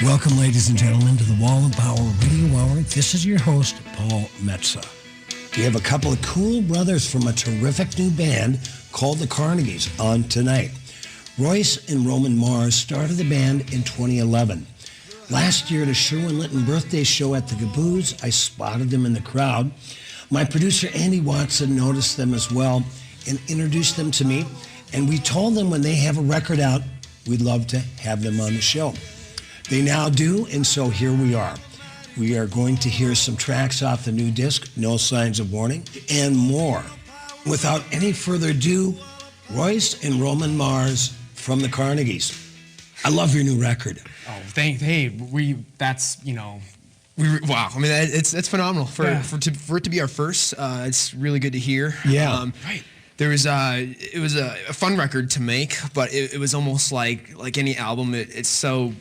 Welcome, ladies and gentlemen, to the Wall of Power Radio Hour. This is your host, Paul Metza. We have a couple of cool brothers from a terrific new band called the Carnegies on tonight. Royce and Roman Mars started the band in 2011. Last year at a Sherwin-Linton birthday show at the Caboose, I spotted them in the crowd. My producer, Andy Watson, noticed them as well and introduced them to me. And we told them when they have a record out, we'd love to have them on the show. They now do, and so here we are. We are going to hear some tracks off the new disc, No Signs of Warning, and more. Without any further ado, Royce and Roman Mars from the Carnegies. I love your new record. Oh, wow. I mean, it's phenomenal for it to be our first. It's really good to hear. Yeah. Right. There was it was a fun record to make, but it was almost like any album. It's so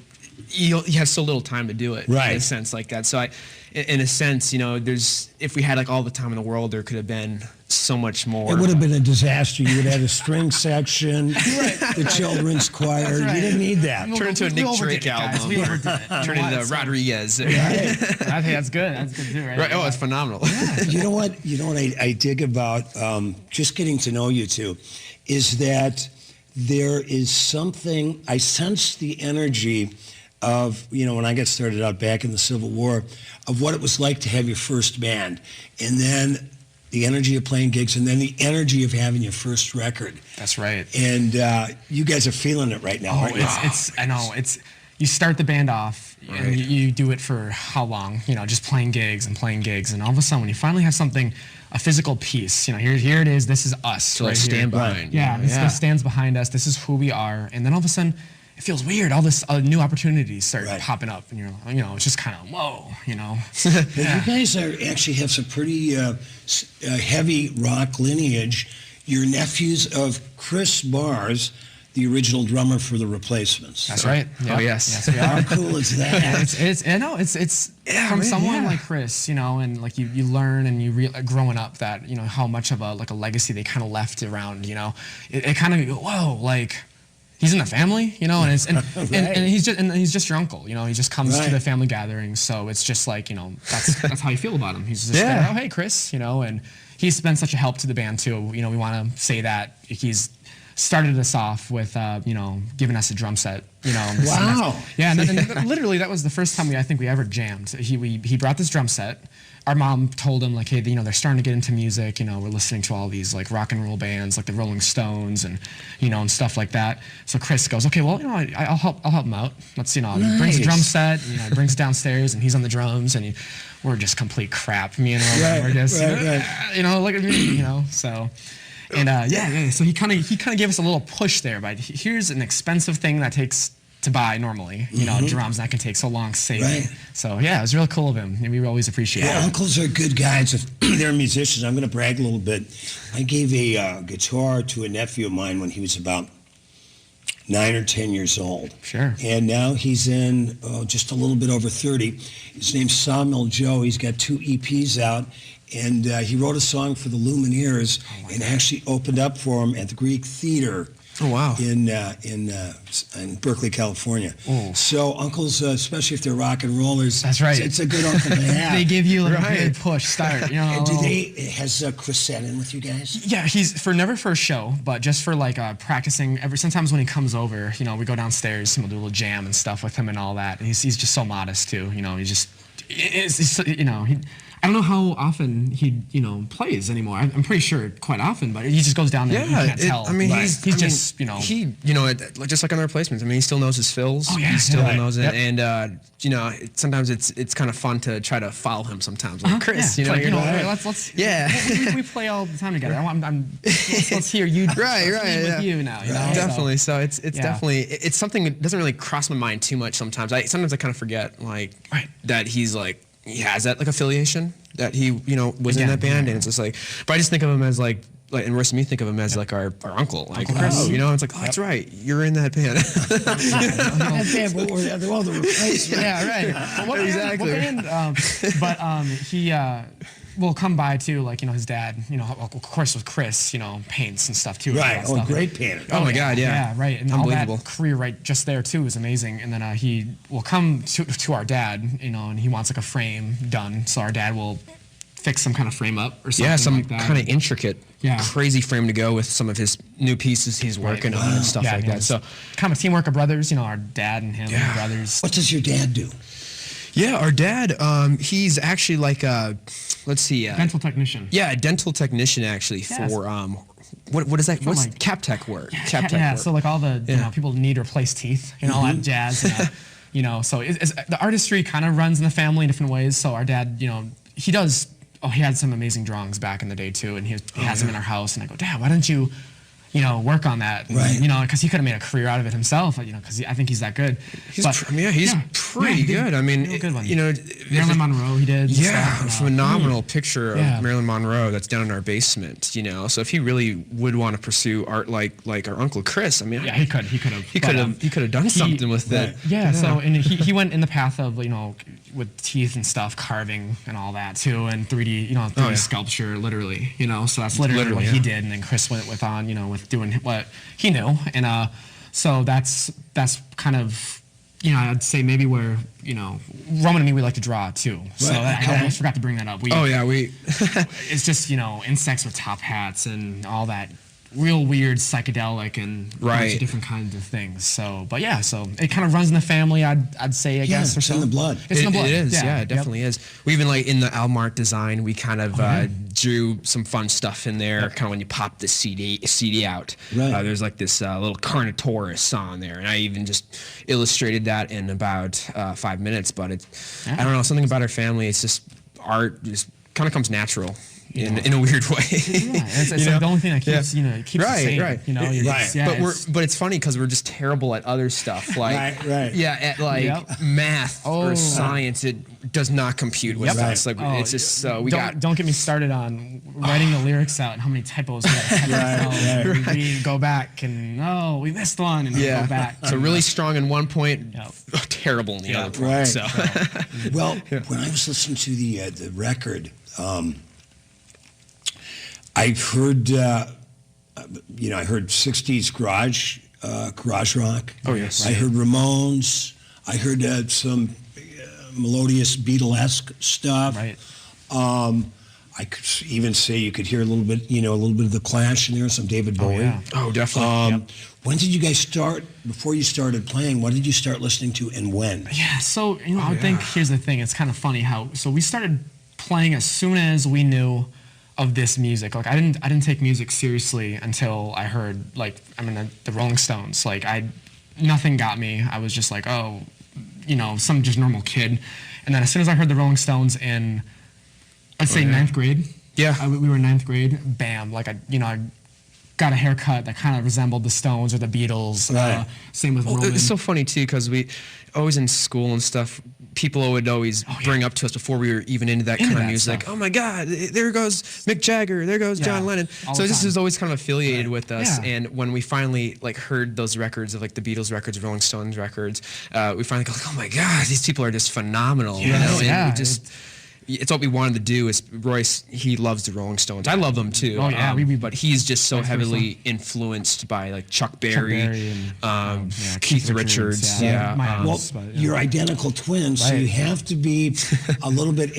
you have so little time to do it, right? In a sense like that. So in a sense, if we had like all the time in the world, there could have been so much more. It would have been a disaster. You would have had a string section, the children's choir. Right. You didn't need that. Turn into a Nick Drake album. We overdid it. Turn into Rodriguez. Right. I think that's good. That's good too, right? Right. Oh, it's phenomenal. Yeah. You know what I dig about just getting to know you two is that there is something, I sense the energy of, when I got started out back in the Civil War, of what it was like to have your first band, and then the energy of playing gigs, and then the energy of having your first record. That's right. And you guys are feeling it right now, aren't you? I know. You start the band off, and you do it for how long? Just playing gigs, and all of a sudden, when you finally have something, a physical piece, here it is, this is us. So right stand here. Behind. Yeah, this stands behind us, this is who we are, and then all of a sudden, it feels weird. All this new opportunities start popping up, and you're, it's just kind of whoa, You guys actually have some pretty heavy rock lineage. Your nephews of Chris Mars, the original drummer for the Replacements. That's right. Yep. Oh yes. How cool is that? It's from someone like Chris, and like you learn and you growing up that how much of a legacy they kind of left around. It kind of whoa, like. He's in the family, and he's just your uncle, he just comes to the family gatherings, so it's just like, that's how you feel about him. He's just there, oh hey Chris, and he's been such a help to the band too. We want to say that he's started us off with giving us a drum set, Wow. And literally that was the first time I think we ever jammed. He brought this drum set. Our mom told him hey, they're starting to get into music. We're listening to all these like rock and roll bands like the Rolling Stones and and stuff like that. So Chris goes, okay, well I'll help him out. Let's Nice. Brings a drum set. Brings it downstairs and he's on the drums and we're just complete crap. Me and Roman, we're just look at me, so. And so he kind of gave us a little push there. But here's an expensive thing that takes to buy normally, drums that can take so long saving. Right. So it was really cool of him, and we always appreciate it. Uncles are good guys. If they're musicians, I'm going to brag a little bit. I gave a guitar to a nephew of mine when he was about 9 or 10 years old. Sure. And now he's in just a little bit over 30. His name's Sawmill Joe. He's got 2 EPs out. And he wrote a song for the Lumineers and actually opened up for him at the Greek Theater. Oh wow! In Berkeley, California. Oh. So uncles, especially if they're rock and rollers, that's right. It's a good uncle to have. They give you a good push start. And has Chris sat in with you guys? Yeah, he's never for a show, but just for practicing. Sometimes when he comes over, we go downstairs and we'll do a little jam and stuff with him and all that. And he's just so modest too. I don't know how often he, plays anymore. I'm pretty sure quite often, but he just goes down there and you can't tell. He's just, just like on the Replacements. He still knows his fills. Oh, yeah. He still knows it. And, sometimes it's kind of fun to try to follow him sometimes. Like Chris, let's we play all the time together. Let's hear you. With you now. Definitely. So it's definitely, it's something that doesn't really cross my mind too much sometimes. Sometimes I kind of forget, that he's he has that affiliation that he was in that band, and it's just but I just think of him as and Royce and me think of him as our uncle, Uncle Chris. It's that's right, you're in that band. That band, but they're all the Replacements. Yeah, right. What exactly. Band? But he will come by too, like, his dad, of course with Chris, paints and stuff too. Right. Oh, Stuff. Great painter. Oh my God, yeah. Yeah, right. And all Unbelievable. that career right just there too is amazing. And then he will come to our dad, and he wants like a frame done. So our dad will fix some kind of frame up or something. Yeah, some like that. kind of intricate, Yeah. crazy frame to go with some of his new pieces he's working on and stuff Yeah, like that. So kind of teamwork of brothers, our dad and him Yeah. brothers. What does your dad do? yeah, our dad, he's actually like a, let's see, Dental technician. yeah, a dental technician actually Yes. for what is that? What's like- cap tech work? Yeah, Cap tech work. so like all the Yeah. people need to replace teeth, all that jazz. So the artistry kind of runs in the family in different ways. So our dad, he does. Oh, he had some amazing drawings back in the day too, and he has them in our house. And I go, Dad, why don't you, work on that? And, Right. because he could have made a career out of it himself. Because I think he's that good. He's But, pretty he did good. I mean, a good one. if Marilyn Monroe, he did. and Yeah, stuff, phenomenal picture of Yeah. Marilyn Monroe that's down in our basement. So if he really would want to pursue art like our uncle Chris, I mean, Yeah, he could have. he could have done something with that. Yeah, so and he went in the path of with teeth and stuff, carving and all that too, and 3D 3D yeah. sculpture, literally. So that's literally what Literally, he yeah. did, and then Chris went with doing what he knew, and so that's kind of. I'd say maybe where, Roman and me, we like to draw too. So Right. I almost forgot to bring that up. Oh yeah, It's just, insects with top hats and all that real weird psychedelic and a bunch Right. of different kinds of things. So, but yeah, so it kind of runs in the family, I'd say, I guess. Or it's so. in the blood. It's in the blood. It is, yeah, it Yep. definitely is. We even like in the Almart design, we kind of drew some fun stuff in there. Kind of when you pop the CD out, Right. there's like this little Carnotaurus on there, and I even just illustrated that in about 5 minutes. But I don't know, something about our family. It's just art just kind of comes natural. In a weird way. Yeah, it's like the only thing that keeps, keeps Right, it sane. right. You're Right. just- yeah, But it's funny because we're just terrible at other stuff like Right. yeah, at like Yep. math Oh. or science. It does not compute with Yep. us. Like Oh, it's just don't get me started on writing the lyrics out and how many typos we had. Right. We go back and we missed one and we go back. So really strong in one point, Yep. terrible in the other point. Right. So Well, when I was listening to the record, I heard, I heard '60s garage rock. Oh, yes. I heard Ramones. I heard some melodious Beatlesque stuff. Right. I could even say you could hear a little bit of the Clash in there, some David Bowie. yeah. oh definitely. When did you guys start? Before you started playing, what did you start listening to, and when? Yeah, so I would think here's the thing. It's kind of funny how we started playing as soon as we knew of this music. Like I didn't take music seriously until I heard the Rolling Stones. Nothing got me. I was just like, some just normal kid. And then as soon as I heard the Rolling Stones in, I'd say ninth grade. Yeah. We were in ninth grade. Bam! I got a haircut that kind of resembled the Stones or the Beatles. Right. Same with Roman. It's so funny too because we always in school and stuff. People would always bring up to us before we were even into that kind of that music. stuff. Oh my God, there goes Mick Jagger, there goes John Yeah, Lennon. all So the this time. is always kind of affiliated with us. Yeah. And when we finally heard those records of the Beatles records, Rolling Stones records, we finally go oh my God, these people are just phenomenal. Yes, And yeah, we just. It's what we wanted to do. Is Royce? He loves the Rolling Stones. I love them too. Oh, yeah, but he's just so vice versa. heavily influenced by Chuck Berry, Berry and, Keith Richards. yeah. My Well, house, but, yeah. you're identical twins, so Right. you have to be a little bit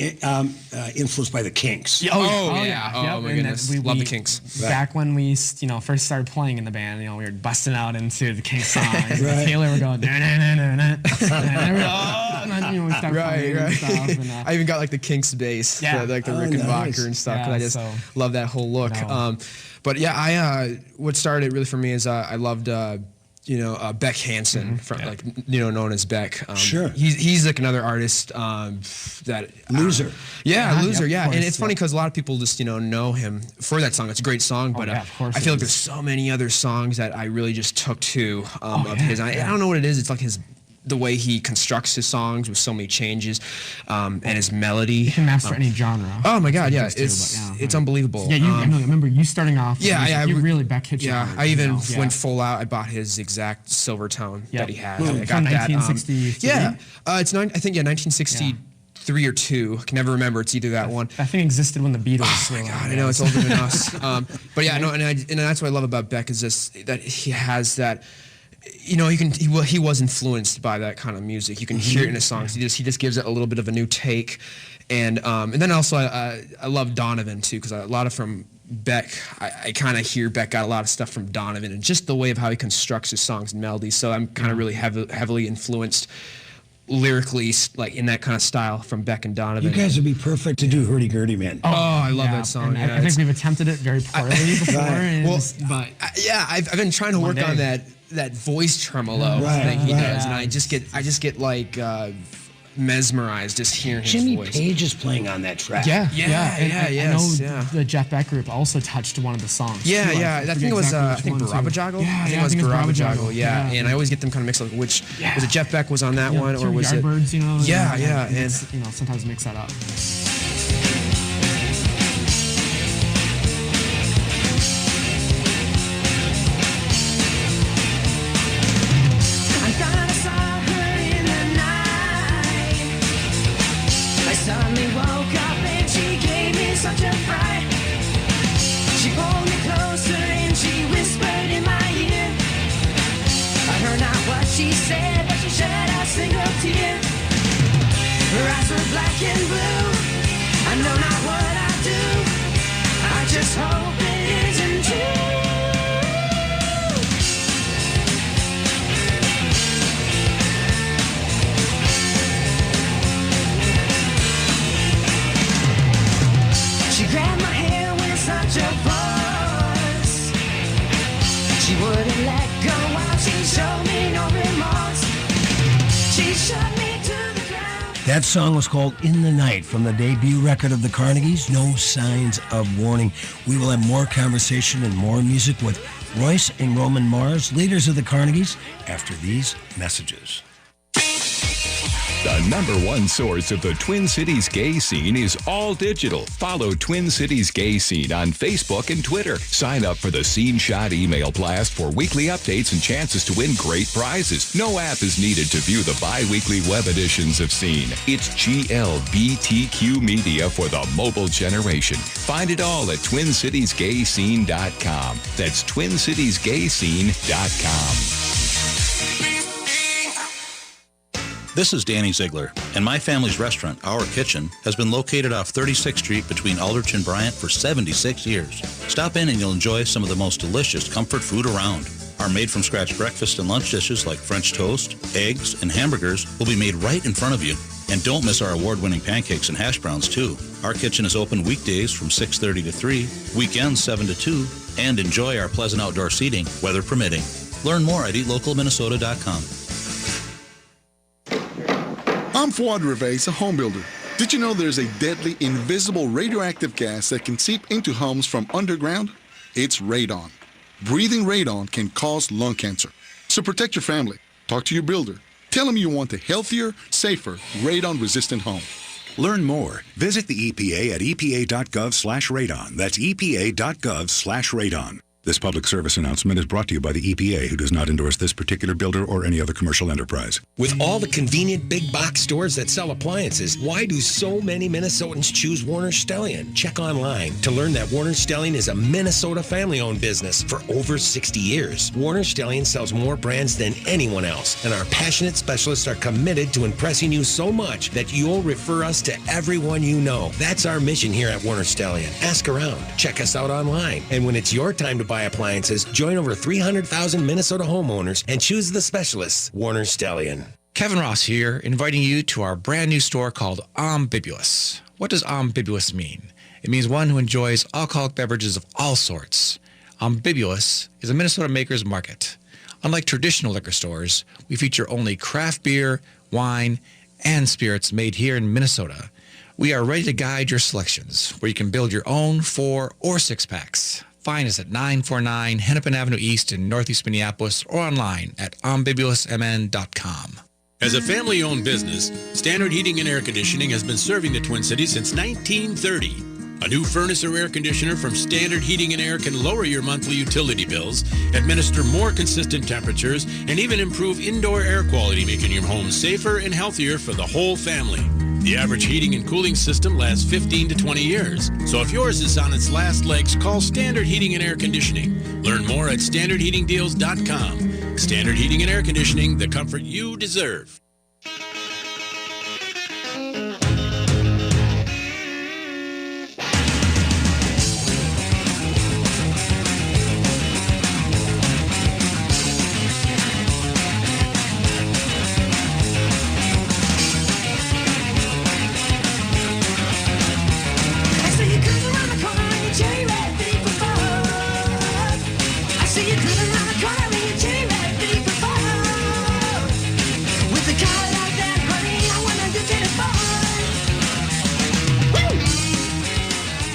influenced by the Kinks. Yeah, Oh, yeah. Yep, Oh, my and then goodness. Love the Kinks. Back when we, first started playing in the band, we were busting out into the Kinks songs. Right. Taylor were going, na na na na na, and then we started playing and stuff. And, I even got the Kinks bass, Yeah. the Oh, Rickenbacker nice. and stuff, because Yeah, I just so- love that whole look. No. But yeah, I what started it really for me is I loved Beck Hansen, from known as Beck. Sure. He's another artist that Loser. Loser. Of Yeah, and course, it's funny because a lot of people just know him for that song. It's a great song, but yeah, of course I it feel like is. there's so many other songs that I really just took to of yeah, his. I don't know what it is. It's the way he constructs his songs with so many changes, and his melody. you can master any genre. Oh my God, yeah, Just too, it's but, it's unbelievable. Yeah, I remember you starting off. Yeah, with music, yeah, you really Beck hit you Yeah, hard, I even Yeah. went full out. I bought his exact silver tone Yep. that he had. From I got that. 1963? Yeah, it's I think 1963 3 or 2. I can never remember. It's either that one. That thing existed when the Beatles were. Oh my God, I know it's older than us. But yeah, no, and that's what I love about Beck is just that he has that. You know, he was influenced by that kind of music. You can hear it in his songs. He just gives it a little bit of a new take, and then also I love Donovan too, because a lot of from Beck, I kind of hear Beck got a lot of stuff from Donovan, and just the way of how he constructs his songs and melodies. So I'm kind of really heavily influenced lyrically, like in that kind of style from Beck and Donovan. You guys would be perfect to do Hurdy Gurdy Man. Oh, I love that song. And I think we've attempted it very poorly before. I've been trying to work on that voice tremolo thing he does, and I just get like mesmerized just hearing his Jimmy voice. Page is playing on that track. I know the Jeff Beck group also touched one of the songs. I think it was Barabajago. Yeah, I think it was Barabajago. Yeah, and I always get them kind of mixed up. Which was it? Jeff Beck was on that one, or was Yardbirds, it? And and sometimes mix that up. She said, but she shed a single tear. Her eyes were black and blue. I know not what I do. I just hope it isn't true. She grabbed my hair with such a force. She wouldn't let go while she showed me no remorse. She shut me to the ground. That song was called In the Night from the debut record of the Carnegies, No Signs of Warning. We will have more conversation and more music with Royce and Roman Mars, leaders of the Carnegies, after these messages. The #1 source of the Twin Cities gay scene is all digital. Follow Twin Cities Gay Scene on Facebook and Twitter. Sign up for the Scene Shot email blast for weekly updates and chances to win great prizes. No app is needed to view the bi-weekly web editions of Scene. It's GLBTQ media for the mobile generation. Find it all at TwinCitiesGayScene.com. That's TwinCitiesGayScene.com. This is Danny Ziegler, and my family's restaurant, Our Kitchen, has been located off 36th Street between Aldrich and Bryant for 76 years. Stop in and you'll enjoy some of the most delicious comfort food around. Our made-from-scratch breakfast and lunch dishes like French toast, eggs, and hamburgers will be made right in front of you. And don't miss our award-winning pancakes and hash browns, too. Our Kitchen is open weekdays from 6:30 to 3, weekends 7 to 2, and enjoy our pleasant outdoor seating, weather permitting. Learn more at eatlocalminnesota.com. I'm Fuad Rivas, a home builder. Did you know there's a deadly, invisible radioactive gas that can seep into homes from underground? It's radon. Breathing radon can cause lung cancer. So protect your family. Talk to your builder. Tell them you want a healthier, safer, radon-resistant home. Learn more. Visit the EPA at epa.gov/radon. That's epa.gov/radon. This public service announcement is brought to you by the EPA, who does not endorse this particular builder or any other commercial enterprise. With all the convenient big box stores that sell appliances, why do so many Minnesotans choose Warner Stellian? Check online to learn that Warner Stellian is a Minnesota family-owned business for over 60 years. Warner Stellian sells more brands than anyone else, and our passionate specialists are committed to impressing you so much that you'll refer us to everyone you know. That's our mission here at Warner Stellian. Ask around, check us out online, and when it's your time to buy appliances, join over 300,000 Minnesota homeowners and choose the specialists, Warner Stellian. Kevin Ross here, inviting you to our brand new store called Ambiguous. What does ambiguous mean? It means one who enjoys alcoholic beverages of all sorts. Ambiguous is a Minnesota maker's market. Unlike traditional liquor stores, we feature only craft beer, wine, and spirits made here in Minnesota. We are ready to guide your selections, where you can build your own 4 or 6 packs. Find us at 949 Hennepin Avenue East in Northeast Minneapolis or online at ambiguousmn.com. As a family-owned business, Standard Heating and Air Conditioning has been serving the Twin Cities since 1930. A new furnace or air conditioner from Standard Heating and Air can lower your monthly utility bills, administer more consistent temperatures, and even improve indoor air quality, making your home safer and healthier for the whole family. The average heating and cooling system lasts 15 to 20 years. So if yours is on its last legs, call Standard Heating and Air Conditioning. Learn more at standardheatingdeals.com. Standard Heating and Air Conditioning, the comfort you deserve.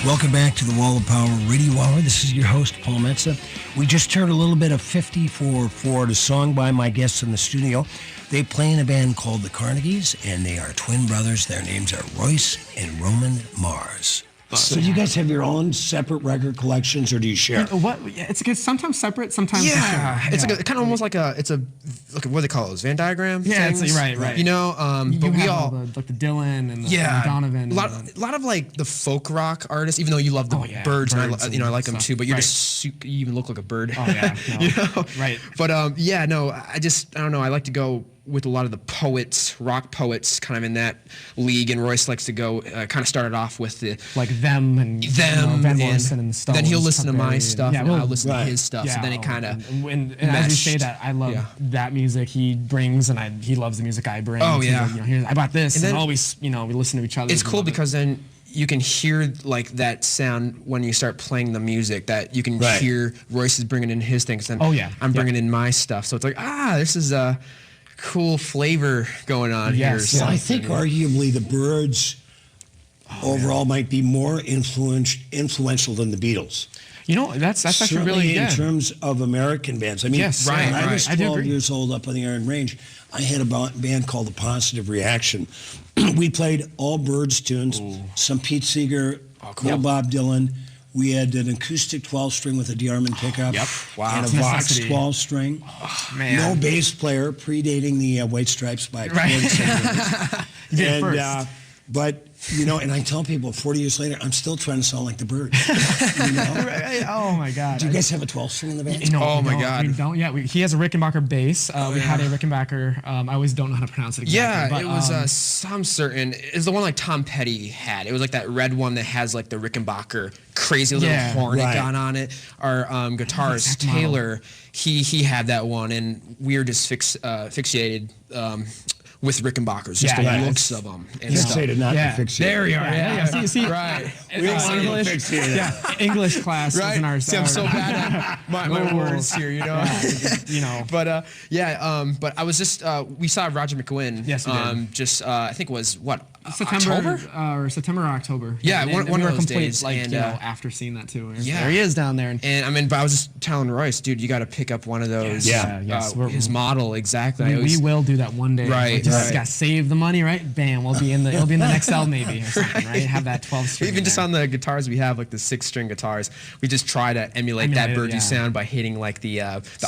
Welcome back to the Wall of Power Radio Hour. This is your host, Paul Metza. We just heard a little bit of 54-4, a song by my guests in the studio. They play in a band called the Carnegies, and they are twin brothers. Their names are Royce and Roman Mars. So do you guys have your own separate record collections, or do you share? What? It's sometimes separate, sometimes yeah. we share. It's kind of almost like what do they call those? Venn diagram? Yeah, things? it's right. You know, but we all the Dylan and the Donovan. A lot of like the folk rock artists. Even though you love the birds, and I like them too. But you're you even look like a bird. Oh yeah, no. You know? Right. But I don't know. I like to go with a lot of the poets, rock poets, kind of in that league, and Royce likes to go, kind of started off with the like them, Van Morrison and the Stones. Then he'll listen to my and, stuff, and I'll listen to his stuff. Yeah, so then it kind of and as you say that, I love that music he brings, and he loves the music I bring. Oh yeah, I bought this, and then, always we listen to each other. It's cool because then you can hear like that sound when you start playing the music, that you can hear Royce is bringing in his things, and I'm bringing in my stuff. So it's like, this is a cool flavor going on here. Well, I think arguably the Byrds overall might be more influential than the Beatles. You know, that's actually really in terms of American bands. I mean, when I was 12 years old up on the Iron Range, I had a band called The Positive Reaction. We played all Byrds tunes, some Pete Seeger, little Bob Dylan. We had an acoustic 12-string with a DeArmond pickup and a Vox 12-string. Oh, man. No bass player, predating the White Stripes by and but and I tell people 40 years later, I'm still trying to sound like the Byrds. Oh my God! Do you guys have a 12-string in the band? No, my God! We don't. Yeah, he has a Rickenbacker bass. We had a Rickenbacker. I always don't know how to pronounce it exactly. Yeah, but, it was some certain. It's the one like Tom Petty had. It was like that red one that has like the Rickenbacker crazy little hornet gun on it. Our guitarist Taylor, he had that one, and we were just fixated. With Rickenbackers, just the looks of them and stuff. Fixated, not fixated. There you are. See, right. We don't want to fixated. English class was in our. See, I'm so bad at my words here, But but I was just we saw Roger McGuinn. Yes, we did. Just I think it was September or October. Yeah, one of those days. Like after seeing that too. There he is down there. And but I was just telling Royce, dude, you got to pick up one of those. His model exactly. We will do that one day. Right. Just got to save the money, right? Bam, it'll be in the next album maybe or something, right? Have that 12-string. Even just on the guitars we have, like the 6-string guitars, we just try to emulate that Byrdsy sound by hitting like the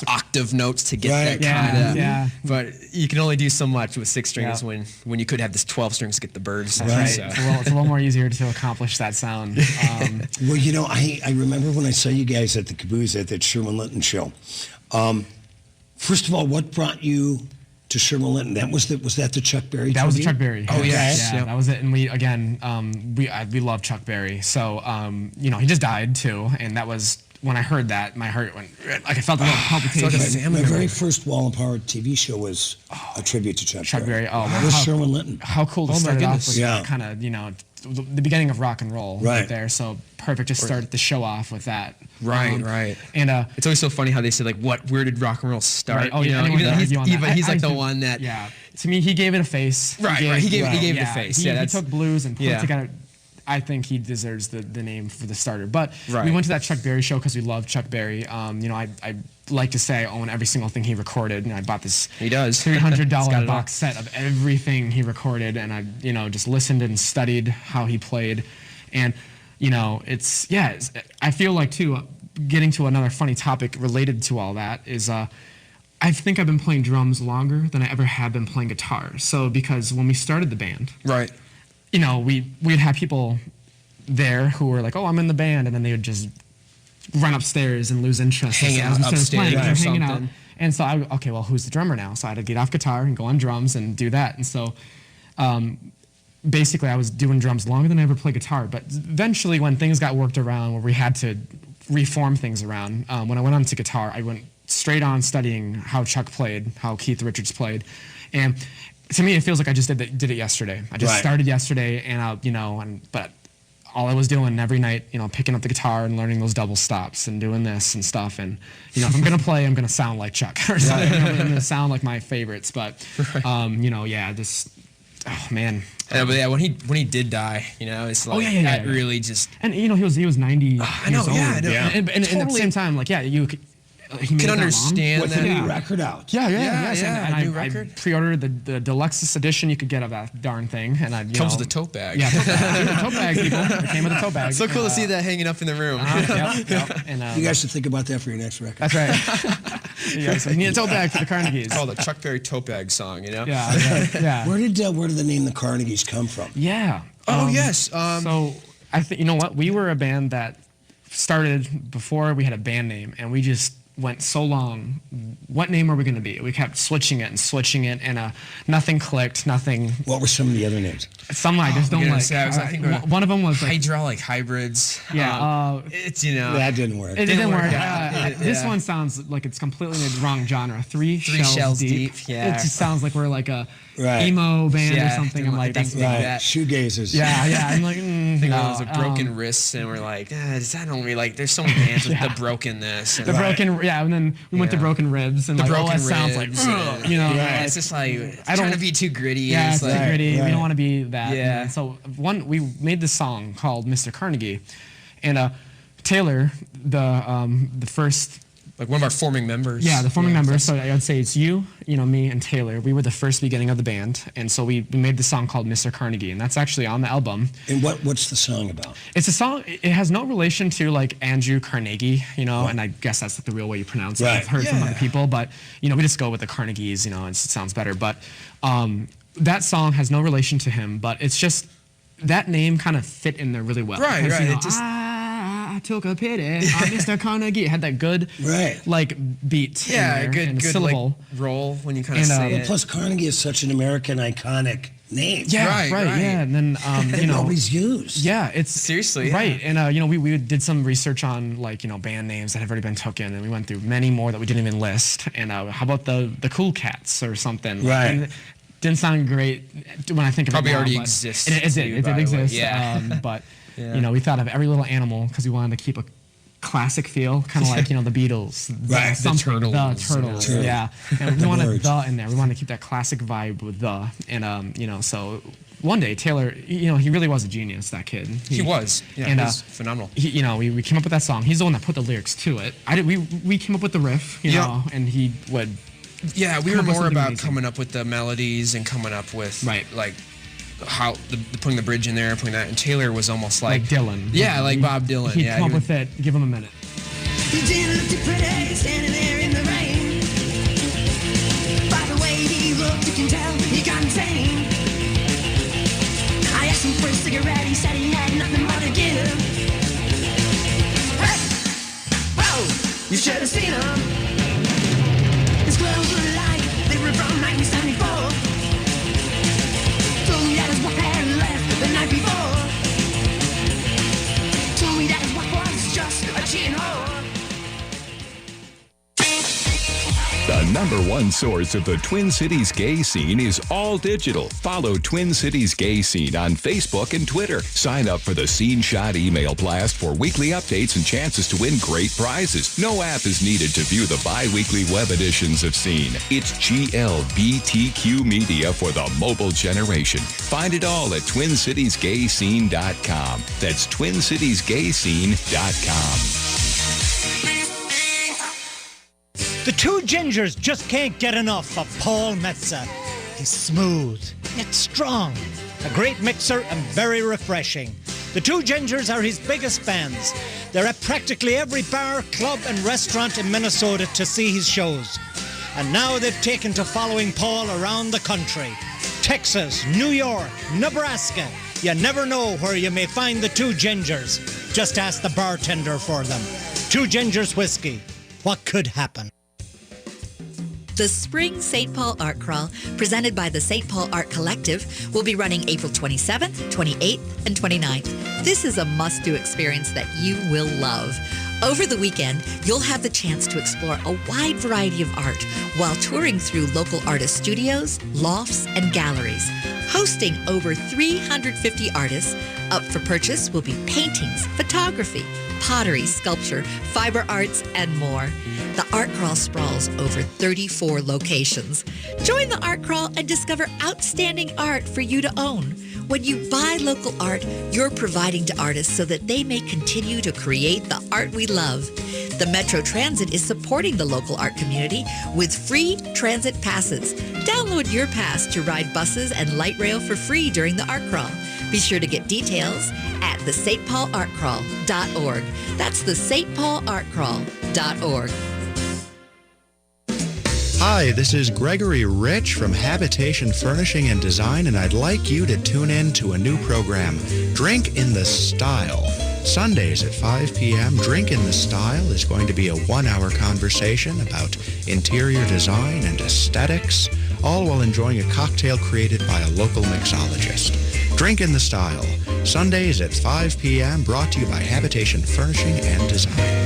octave notes to get that kind of. Yeah. But you can only do so much with 6 strings when you could have this 12 strings to get the Byrds. Right. So. It's a little more easier to accomplish that sound. Well, I remember when I saw you guys at the Caboose at that Sherman Linton show. First of all, what brought you to Sherman Linton? Was that the Chuck Berry? That was the Chuck Berry. Oh yes. Yeah, that was it. And we love Chuck Berry. So he just died too, and that was. When I heard that, my heart went, like I felt a little palpitation. My very first Wall and Power TV show was a tribute to Chuck Berry. Oh, well, with Sherman Linton. How cool to start it off with kind of, the beginning of rock and roll right there. So perfect to start the show off with that. Right. And it's always so funny how they say, like, where did rock and roll start? Right. Oh, yeah. He's like the one that. Yeah. To me, he gave it a face. Right. He gave it a face. He took blues and put together. I think he deserves the name for the starter. But we went to that Chuck Berry show because we love Chuck Berry. I like to say I own every single thing he recorded. I bought this $300 box set of everything he recorded, and I just listened and studied how he played. And I feel like too, getting to another funny topic related to all that is I think I've been playing drums longer than I ever have been playing guitar. So because when we started the band, you know, we'd have people there who were like, oh, I'm in the band, and then they would just run upstairs and lose interest. Hang out upstairs or hanging out. something. And so okay, well, who's the drummer now? So I had to get off guitar and go on drums and do that. And so basically I was doing drums longer than I ever played guitar. But eventually when things got worked around, where we had to reform things around, when I went on to guitar, I went straight on studying how Chuck played, how Keith Richards played. And to me, it feels like I just did it yesterday. I just started yesterday, and but all I was doing every night, picking up the guitar and learning those double stops and doing this and stuff. And, if I'm going to play, I'm going to sound like Chuck or something. I'm going to sound like my favorites. But, oh, man. But yeah, when he did die, it's like, that really just. And, he was 90 years old. I know. And at the same time, he can understand with that. a new record out. And I pre-ordered the deluxe edition you could get of that darn thing, and comes with a tote bag. Yeah, tote bag, people. It came with a tote bag. So cool to see that hanging up in the room. Yep. And, you guys should think about that for your next record. That's right. Yeah, so you need a tote bag for the Carnegies. It's called the Chuck Berry tote bag song. Yeah. Where did the name the Carnegies come from? Yeah. Yes. So I think you know what, we were a band that started before we had a band name, and we just went so long. What name are we going to be? We kept switching it, and nothing clicked. Nothing. What were some of the other names? Some I just don't like. I think one of them was hydraulic hybrids. Yeah. It's that didn't work. It didn't work. This one sounds like it's completely in the wrong genre. Three shells deep. Yeah. It just sounds like we're like a emo band or something. I'm like, that's that. Shoegazers. Yeah. I'm like, those are broken wrists, and we're like, I don't really like. There's so many bands with the brokenness. The broken. Yeah, and then we went to Broken Ribs, and the broken ribs sounds like, it's just like I don't want to be too gritty. Yeah, it's too gritty. Right. We don't want to be that. Yeah. And so we made this song called Mr. Carnegie, and Taylor, the first. Like one of our forming members. Yeah, the forming members. So I would say it's you, me, and Taylor. We were the first beginning of the band, and so we made the song called Mr. Carnegie, and that's actually on the album. And what's the song about? It's a song. It has no relation to like Andrew Carnegie, and I guess that's like the real way you pronounce it. I've heard from other people, but we just go with the Carnegies, and it sounds better. But that song has no relation to him, but it's just that name kind of fit in there really well. Right. It just. I took a pity on Mr. Carnegie. It had that good, beat. Yeah, good syllable roll when you kind of say it. Plus, Carnegie is such an American iconic name. Yeah, right. Yeah, and then nobody's used. Yeah, it's seriously right. And we did some research on band names that have already been taken, and we went through many more that we didn't even list. And how about the Cool Cats or something? Right. And didn't sound great when I think of probably it. Probably already exists. It did exist. Yeah. But. Yeah. We thought of every little animal because we wanted to keep a classic feel, kind of like the Beatles, the Turtles, yeah. And we wanted the in there. We wanted to keep that classic vibe with the, and so one day Taylor, he really was a genius. That kid. He was, yeah, and, he was phenomenal. We came up with that song. He's the one that put the lyrics to it. We came up with the riff, and he would. Yeah, we were more about coming up with the melodies and coming up with how putting the bridge in there, putting that, and Taylor was almost like Dylan. Yeah, like Bob Dylan. He'd come up with it. Give him a minute. You didn't look too pretty standing there in the rain. By the way he looked, you can tell he got insane. I asked him for a cigarette, he said he had nothing more to give. Hey! Whoa! You should have seen him. His clothes were like they were from 1974. Told me that his wife had left the night before. Told me that his wife was just a cheating whore. The #1 source of the Twin Cities gay scene is All Digital. Follow Twin Cities Gay Scene on Facebook and Twitter. Sign up for the Scene Shot email blast for weekly updates and chances to win great prizes. No app is needed to view the bi-weekly web editions of Scene. It's GLBTQ media for the mobile generation. Find it all at TwinCitiesGayScene.com. That's TwinCitiesGayScene.com. The Two Gingers just can't get enough of Paul Metsa. He's smooth, yet strong, a great mixer and very refreshing. The Two Gingers are his biggest fans. They're at practically every bar, club and restaurant in Minnesota to see his shows. And now they've taken to following Paul around the country. Texas, New York, Nebraska. You never know where you may find the Two Gingers. Just ask the bartender for them. Two Gingers Whiskey. What could happen? The Spring St. Paul Art Crawl, presented by the St. Paul Art Collective, will be running April 27th, 28th, and 29th. This is a must-do experience that you will love. Over the weekend, you'll have the chance to explore a wide variety of art while touring through local artist studios, lofts, and galleries. Hosting over 350 artists, up for purchase will be paintings, photography, pottery, sculpture, fiber arts, and more. The Art Crawl sprawls over 34 locations. Join the Art Crawl and discover outstanding art for you to own. When you buy local art, you're providing to artists so that they may continue to create the art we love. The Metro Transit is supporting the local art community with free transit passes. Download your pass to ride buses and light rail for free during the Art Crawl. Be sure to get details at the stpaulartcrawl.org. That's the stpaulartcrawl.org. Hi, this is Gregory Rich from Habitation Furnishing and Design, and I'd like you to tune in to a new program, Drink in the Style. Sundays at 5 p.m., Drink in the Style is going to be a 1-hour conversation about interior design and aesthetics, all while enjoying a cocktail created by a local mixologist. Drink in the Style, Sundays at 5 p.m., brought to you by Habitation Furnishing and Design.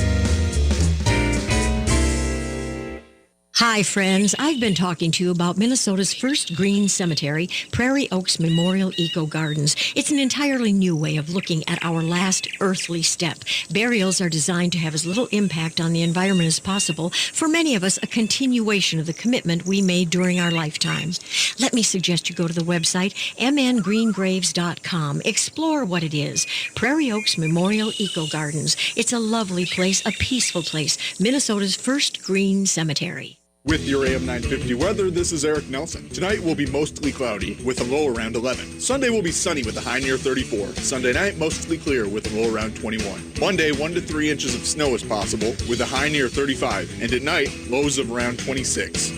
Hi, friends. I've been talking to you about Minnesota's first green cemetery, Prairie Oaks Memorial Eco Gardens. It's an entirely new way of looking at our last earthly step. Burials are designed to have as little impact on the environment as possible. For many of us, a continuation of the commitment we made during our lifetime. Let me suggest you go to the website, mngreengraves.com. Explore what it is. Prairie Oaks Memorial Eco Gardens. It's a lovely place, a peaceful place. Minnesota's first green cemetery. With your AM 950 weather, this is Eric Nelson. Tonight will be mostly cloudy with a low around 11. Sunday will be sunny with a high near 34. Sunday night, mostly clear with a low around 21. Monday, 1 to 3 inches of snow is possible with a high near 35. And at night, lows of around 26.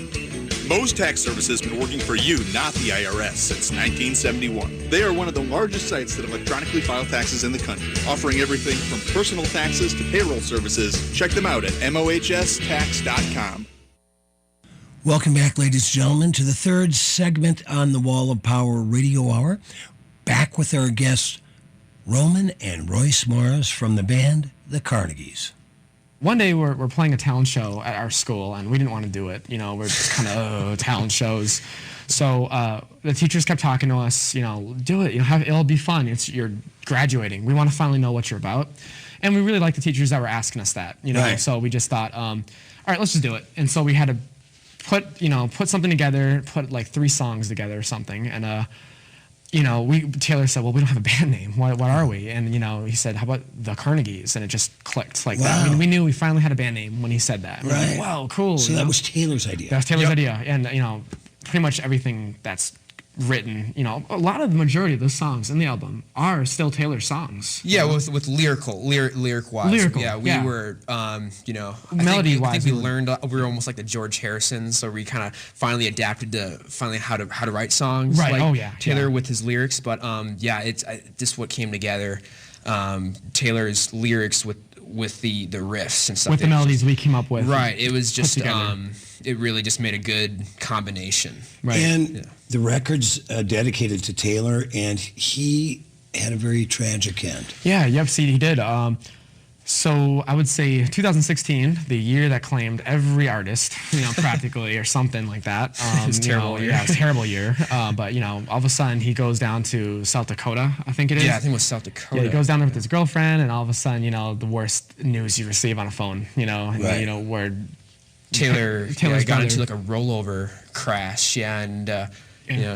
Moe's Tax Service has been working for you, not the IRS, since 1971. They are one of the largest sites that electronically file taxes in the country, offering everything from personal taxes to payroll services. Check them out at mohstax.com. Welcome back, ladies and gentlemen, to the third segment on the Wall of Power Radio Hour. Back with our guests, Roman and Royce Morris from the band The Carnegies. One day we're playing a talent show at our school, and we didn't want to do it. You know, we're just kind of talent shows. So the teachers kept talking to us, you know, do it. You know, it'll be fun. You're graduating. We want to finally know what you're about. And we really liked the teachers that were asking us that, you know. Right. So we just thought, all right, let's just do it. And so we had to put something together, put like 3 songs together or something, and Taylor said, well, we don't have a band name. What are we? And he said, how about the Carnegies? And it just clicked like that. I mean, we knew we finally had a band name when he said that. Right. Like, wow, cool. So that was Taylor's idea. That was Taylor's idea, and pretty much everything that's written, a lot of the majority of the songs in the album are still Taylor's songs. Yeah, with lyric wise. Lyrical, yeah, we were, melody I wise. think we learned, we were almost like the George Harrison, so we kind of finally adapted to how to write songs. Right. Like Taylor with his lyrics, but it's just what came together. Taylor's lyrics with the riffs and stuff. With the melodies we came up with. Right. It was just it really just made a good combination. Right. And the record's dedicated to Taylor, and he had a very tragic end. Yeah, yep, see, he did. So I would say 2016, the year that claimed every artist, practically, or something like that. It was a terrible year. Yeah, it was a terrible year. But, all of a sudden he goes down to South Dakota, I think it is. Yeah, I think it was South Dakota. Yeah, he goes down there with his girlfriend, and all of a sudden, the worst news you receive on a phone, Right. Where Taylor's got into like a rollover crash,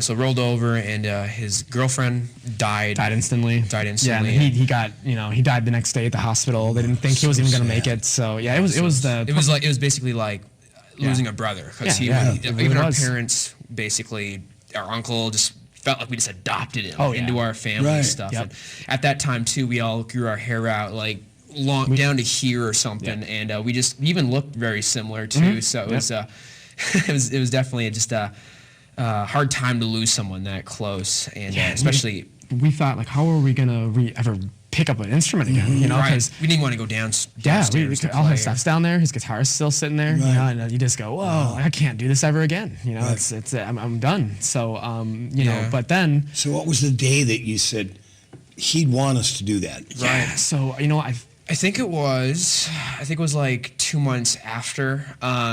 so rolled over, and his girlfriend died instantly. Yeah, and he got, he died the next day at the hospital. They didn't think he was even going to make it. So yeah, it was basically like losing a brother, because even our parents, basically our uncle, just felt like we just adopted him into our family and stuff. Yep. And at that time too, we all grew our hair out like down to here or something, and we even looked very similar too. So it was it was definitely just hard time to lose someone that close, and especially we thought like, how are we gonna ever pick up an instrument again? You know, because we didn't want to go down. All his stuff's down there. His guitar's still sitting there. You know, and you just go, whoa, I can't do this ever again. You know, I'm done. So you know, but then. So what was the day that you said he'd want us to do that? Right. So you know, I think it was like 2 months after.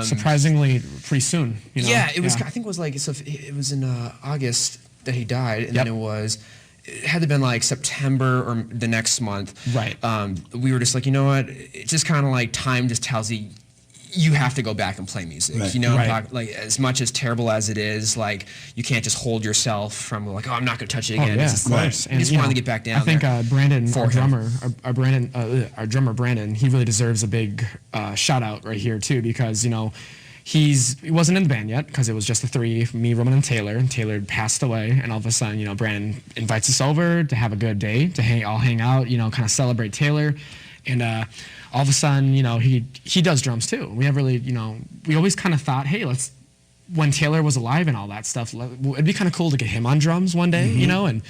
Surprisingly, pretty soon. You know? Yeah, it was. I think it was like it was in August that he died, and then it had to been like September or the next month. Right. We were just like, you know what? It's just kind of like time just tells you have to go back and play music. Right. You know, like as much as terrible as it is, like you can't just hold yourself from like, oh, I'm not going to touch it again. Yeah, it's just, of course. You just wanted to get back down. I think Brandon, for our him. drummer Brandon, he really deserves a big shout out right here too, because you know. He wasn't in the band yet because it was just the three, me, Roman, and Taylor. And Taylor passed away, and all of a sudden, you know, Brandon invites us over to have a good day, to all hang out, you know, kind of celebrate Taylor. And all of a sudden, you know, he does drums too. We have really, you know, we always kind of thought, hey, when Taylor was alive and all that stuff, it'd be kind of cool to get him on drums one day, you know, and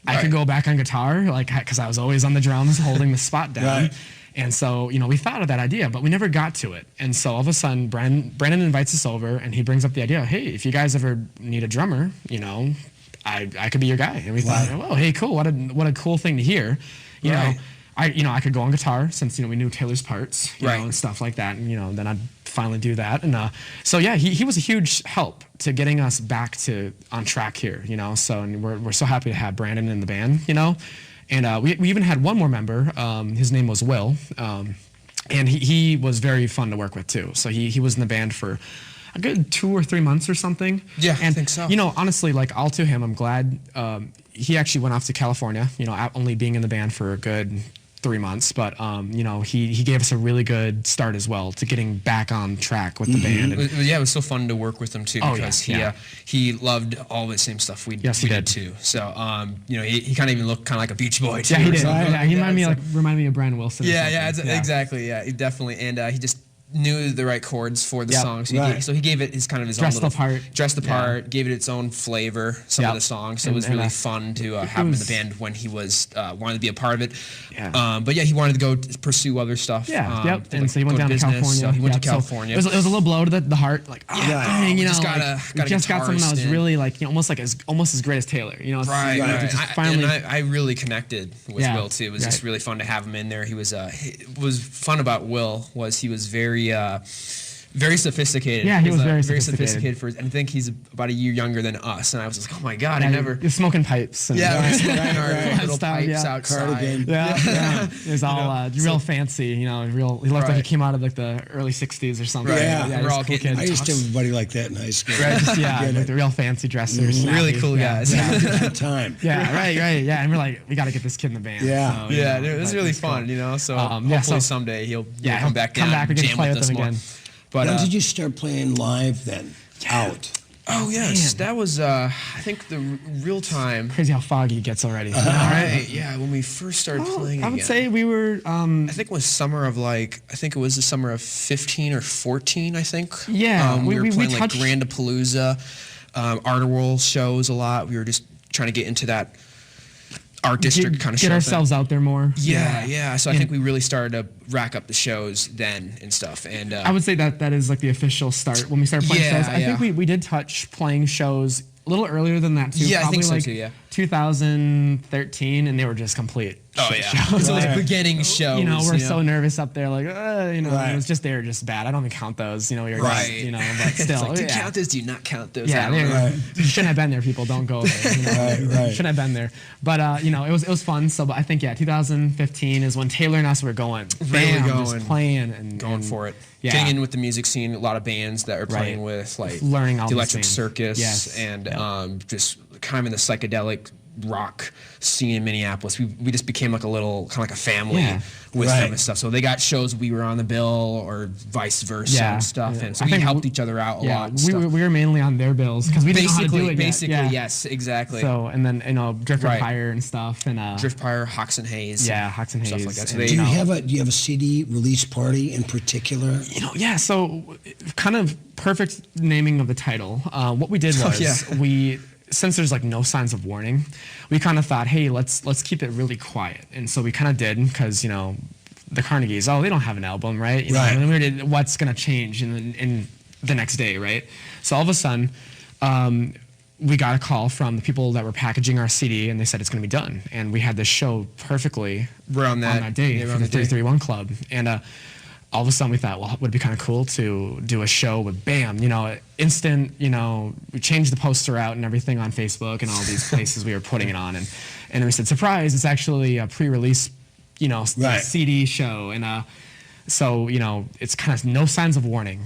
I could go back on guitar, like, because I was always on the drums holding the spot down. And so, you know, we thought of that idea, but we never got to it. And so all of a sudden, Brandon invites us over, and he brings up the idea, hey, if you guys ever need a drummer, you know, I could be your guy. And we thought, oh, hey, cool, what a cool thing to hear. You know, I could go on guitar since, you know, we knew Taylor's parts, you know, and stuff like that. And, you know, then I'd finally do that. And so, yeah, he was a huge help to getting us back on track here, you know. So, and we're so happy to have Brandon in the band, you know. And we even had one more member. His name was Will, and he was very fun to work with too. So he was in the band for a good 2 or 3 months or something. Yeah, and, I think so. You know, honestly, like all to him, I'm glad he actually went off to California. You know, only being in the band for a good 3 months, but you know, he gave us a really good start as well to getting back on track with the band. And, yeah, it was so fun to work with him too, because he loved all the same stuff we did too. So you know, he kind of even looked kind of like a Beach Boy too. Yeah, he did. Yeah, he reminded me of Brian Wilson. Yeah, exactly. Yeah, definitely, and he just knew the right chords for the song. So he gave it his own little dressed the part, gave it its own flavor. Some of the songs, so it was really fun to have him in the band when he was wanted to be a part of it. But yeah, he wanted to go pursue other stuff. And so he went down to California. So he went to California. So it was a little blow to the heart, like dang, you know, just got someone that was really like, you know, almost as great as Taylor. You know, finally. I really connected with Will too. It was just really fun to have him in there. He was was fun about Will was he was very sophisticated. Yeah, he was very sophisticated. I think he's about a year younger than us, and I was like, oh my god, I never. You're smoking pipes. And we're smoking our little pipes outside. Cardigan. It was all real fancy. You know, he looked like he came out of like the early '60s or something. We're all cool kids. I used to have everybody like that in high school. Like the real fancy dressers. Really cool guys. At that time. Right. Yeah, and we're like, we got to get this kid in the band. It was really fun. You know, so hopefully someday he'll come back down and jam with us more. But when did you start playing live then? Out. Oh yes, that was I think the real time. Crazy how foggy it gets already. Right, yeah. When we first started playing, I would say we were. I think it was the summer of 15 or 14. I think. Yeah, we were playing like Grandapalooza, Arterworld shows a lot. We were just trying to get into that art district kind of get ourselves out there more. Yeah. So I think we really started to rack up the shows then and stuff. And I would say that is like the official start when we started playing shows. I think we did touch playing shows a little earlier than that too. Yeah, probably I think so like too. Yeah. 2013, and they were just complete. Shows. So like beginning shows. You know, we're so nervous up there, like, you know, it was they were just bad. I don't even count those. You know, we were just, you know, but still. Like, do you count this? Do you not count those? Yeah, you shouldn't have been there. People don't go there. You know? Shouldn't have been there. But you know, it was fun. So, but I think 2015 is when Taylor and us were going, just playing and going for it. Yeah. Getting in with the music scene, a lot of bands that are playing with, like learning all the Electric Circus and just kind of in the psychedelic rock scene in Minneapolis. We just became like a little kind of like a family Yeah. with Right. them and stuff. So they got shows we were on the bill or vice versa Yeah. and stuff. Yeah. And so I we think helped each other out a lot. And stuff. we were mainly on their bills because we didn't know how to do it Basically, yet. Yeah. yes, exactly. So and then Drifter Right. Pyre and stuff and Drift Pyre, Hawks and Haze. Yeah, Hawks and stuff Haze. like that. So And, they, Do you have a CD release party in particular? Yeah, so kind of perfect naming of the title. What we did was yeah. since there's like no signs of warning, we kind of thought, hey, let's keep it really quiet. And so we kind of did because the Carnegies, they don't have an album, right? Right. And we did what's gonna change in the next day, right? So all of a sudden, we got a call from the people that were packaging our CD, and they said it's gonna be done. And we had this show perfectly on that day yeah, for on the the day. 331 Club, and all of a sudden we thought, well, would it be kind of cool to do a show with bam, instant, we changed the poster out and everything on Facebook and all these places we were putting it on, and we said, surprise, it's actually a pre-release, Right. CD show, and so it's kind of no signs of warning,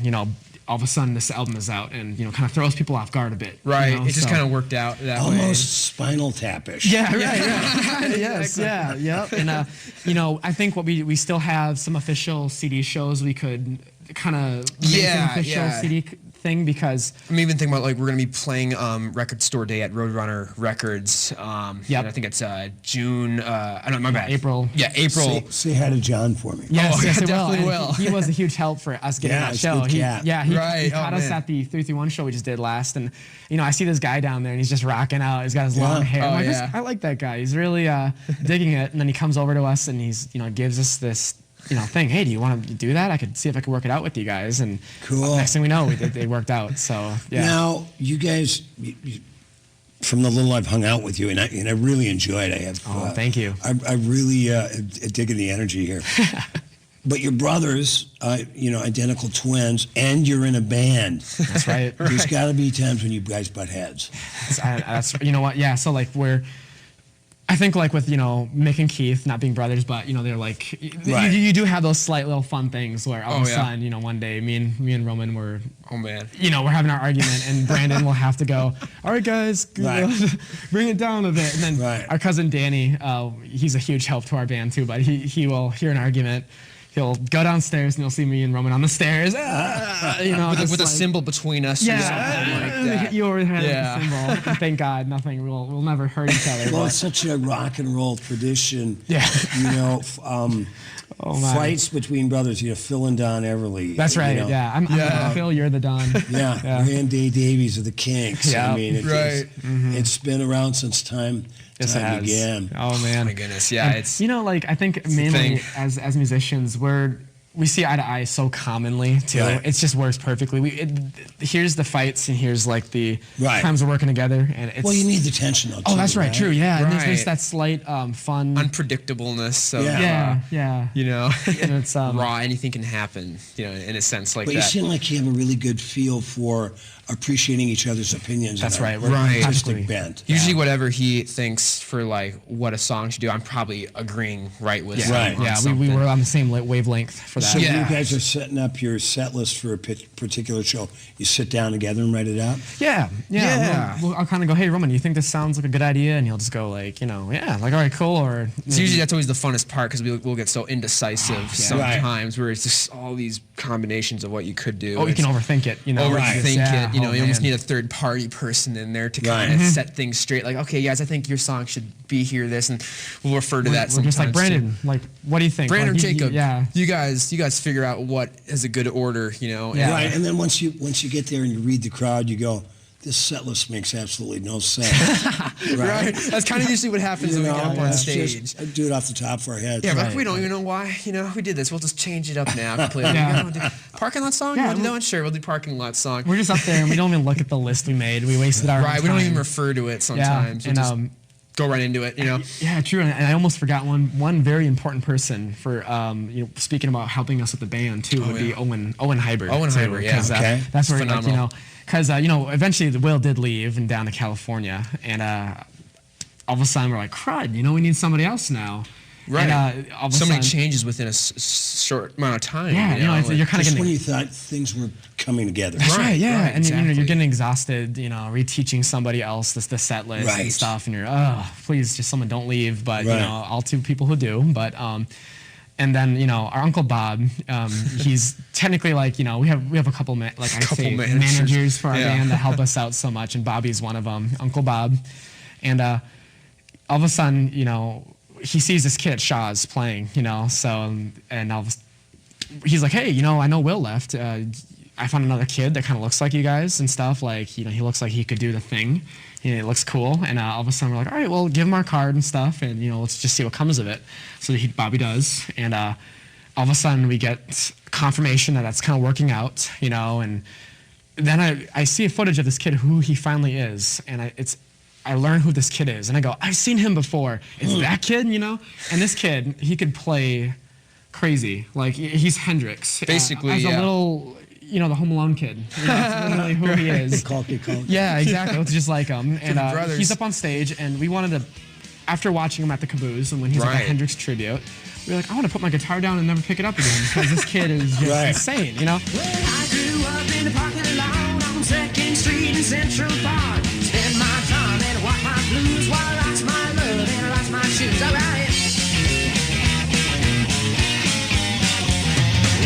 all of a sudden this album is out and kind of throws people off guard a bit. Right. It just so- kind of worked out that way. Almost Spinal Tap-ish. Yeah, right. Yeah. Yes. Yeah. Yep. And I think what we still have some official CD shows we could kind of make an official CD thing because I'm even thinking about like we're gonna be playing Record Store Day at Roadrunner Records. Yep. And I think it's June. I don't know, my bad. April. Yeah, April. Say hi to John for me. Yes, yes, I it definitely will. will. He was a huge help for us getting Yeah, that it's a show. good cat. He Right. caught Oh, us man. at the 331 show we just did last, and I see this guy down there, and he's just rocking out. He's got his long hair. Oh, I'm like, yeah. I like that guy. He's really digging it. And then he comes over to us, and he's gives us this thing. Hey, do you want to do that? I could see if I could work it out with you guys. And Cool. next thing we know, they worked out. So yeah. Now, you guys, from the little I've hung out with you, and I really enjoyed. I have. Thank you. I really dig the energy here. But your brothers, identical twins, and you're in a band. That's right. There's got to be times when you guys butt heads. That's you know what? Yeah. So like I think like with Mick and Keith not being brothers, but they're like Right. you do have those slight little fun things where all of a yeah. sudden one day me and Roman were Oh man. we're having our argument and Brandon will have to go, all right guys, Right. bring it down a bit, and then Right. our cousin Danny, he's a huge help to our band too, but he will hear an argument. He'll go downstairs and you'll see me and Roman on the stairs, just With a like- symbol between us. Or something like that. you already had Yeah. the symbol. And thank God, nothing. We'll never hurt each other. Well, but- it's such a rock and roll tradition. Yeah. Oh, my. fights between brothers. Phil and Don Everly. That's right. you know. Yeah, I'm Phil. You're the Don. Yeah, Randy Davies of the Kinks. Yeah. I mean, Right. it's been around since time Yes, it has. began. Oh man. Oh my goodness. Yeah. And, It's I think mainly thing. as musicians, we see eye to eye so commonly too. Right. It just works perfectly. Here's the fights and here's like the Right. times we're working together, and it's. Well, you need the tension, though. Oh, too, that's right. True. Yeah. And there's Right. that slight fun. unpredictableness. Of, Yeah. yeah. And it's raw. Anything can happen. In a sense like But that. you seem like you have a really good feel for appreciating each other's opinions. That's and right. a We're artistic exactly. bent. Usually, whatever he thinks for like what a song should do, I'm probably agreeing right with him. Right. on Yeah. We something. were on the same wavelength for that. So Yeah. you guys are setting up your set list for a particular show. You sit down together and write it out? Yeah. Yeah. I'll kind of go, hey, Roman, you think this sounds like a good idea? And he'll just go like, yeah, like, all right, cool. Or So usually that's always the funnest part because we'll get so indecisive Yeah. sometimes where it's just all these combinations of what you could do. oh, you It's- can overthink it, overthink Yeah. it. You Oh, almost man. need a third party person in there to Right. kind of set things straight. Like, okay, guys, I think your song should be here, this, and we'll refer to that We're just like, sometimes, too. Brandon, like, what do you think? Brandon Like, Jacob, yeah. you guys figure out what is a good order, Yeah. Right. And then once you get there and you read the crowd, you go, this set list makes absolutely no sense. Right. That's kind of usually what happens when we get up on it's stage. just do it off the top of our heads. Yeah, Right. but we don't even know why. We did this. We'll just change it up now completely. Yeah. You wanna do parking lot song? Yeah, You want to do that one? Sure, we'll do parking lot song. We're just up there and we don't even look at the list we made. We wasted our Right. We don't time. even refer to it sometimes. Yeah. We'll And just go right into it. yeah, true. And I almost forgot one very important person for speaking about helping us with the band too would be Owen Hyberd. Owen too, Hyberd, yeah. 'cause, Okay. that's where Phenomenal. because eventually the Will did leave and down to California, and all of a sudden we're like, crud, we need somebody else now. Right. And, all of a so many sudden- changes within a short amount of time. Yeah, you know, like, you're kind of Just getting. when you thought things were coming together. That's right, yeah. right, And you know, exactly. you're getting exhausted, you know, reteaching somebody else the set list Right. and stuff, and you're, oh, please, just someone don't leave. But you Right. know, all two people who do. But and then you know, our Uncle Bob, he's technically like, you know, we have a couple managers for our band that help us out so much, and Bobby's one of them, Uncle Bob, and all of a sudden, you know, he sees this kid at Shaw's playing, you know, so and all of a, he's like, hey, you know, I know Will left. I found another kid that kind of looks like you guys and stuff. Like, you know, he looks like he could do the thing. You know, it looks cool. And all of a sudden we're like, all right, well, give him our card and stuff. And, you know, let's just see what comes of it. So Bobby does. And all of a sudden we get confirmation that that's kind of working out, you know. And then I see a footage of this kid, who he finally is. And I learn who this kid is. And I go, I've seen him before. It's that kid, you know. And this kid, he could play crazy. Like, he's Hendrix. Basically, as a little, you know, the Home Alone kid. You know, that's literally who he is. Macaulay. Yeah, exactly. It's just like him. And brothers. he's up on stage, and we wanted to, after watching him at the Caboose, and when he's like a Right. Hendrix tribute, we were like, I want to put my guitar down and never pick it up again, because this kid is just Right. insane, you know? Well, I grew up in the parking lot on 2nd Street in Central Park. Spend my time and walk my blues while I lost my love and I lost my shoes. All right.